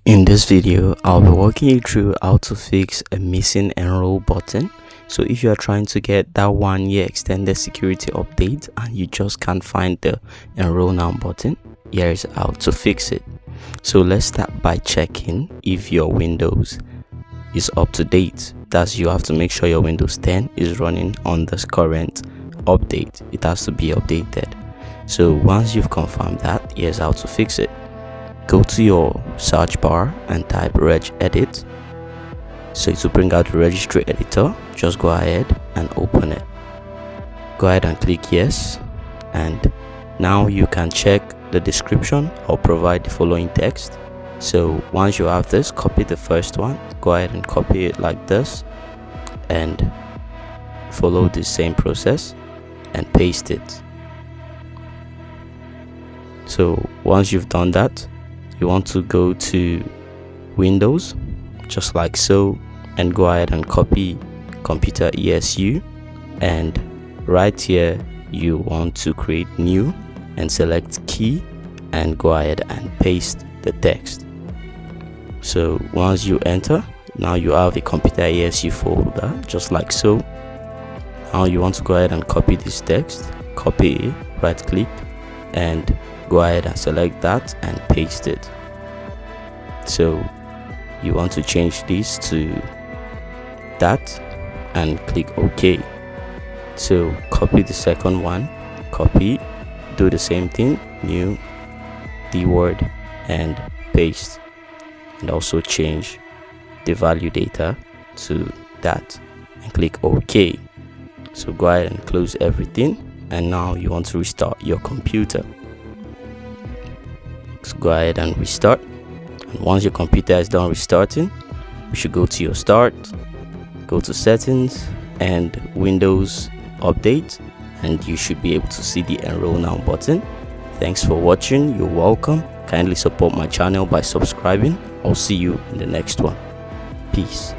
In this video, I'll be walking you through how to fix a missing enroll button. So if you are trying to get that 1-year extended security update and you just can't find the enroll now button, here is how to fix it. So let's start by checking if your Windows is up to date. That's, you have to make sure your Windows 10 is running on this current update. It has to be updated. So once you've confirmed that, here's how to fix it. Go to your search bar and type regedit. So it will bring out the registry editor. Just go ahead and open it. Go ahead and click yes, and now you can check the description. I'll provide the following text. So once you have this, copy the first one, go ahead and copy it like this and follow the same process and paste it. So once you've done that, you want to go to Windows, just like so, and go ahead and copy ComputerESU, and right here you want to create new and select key and go ahead and paste the text. So once you enter, now you have a ComputerESU folder, just like so. Now you want to go ahead and copy this text, copy it, right click and go ahead and select that and paste it. So you want to change this to that and click OK. So copy the second one, copy, do the same thing, new, the word and paste, and also change the value data to that and click OK. So go ahead and close everything, and now you want to restart your computer. So go ahead and restart, and once your computer is done restarting, you should go to your start, go to settings and Windows update, and you should be able to see the enroll now button. Thanks for watching. You're welcome. Kindly support my channel by subscribing. I'll see you in the next one. Peace.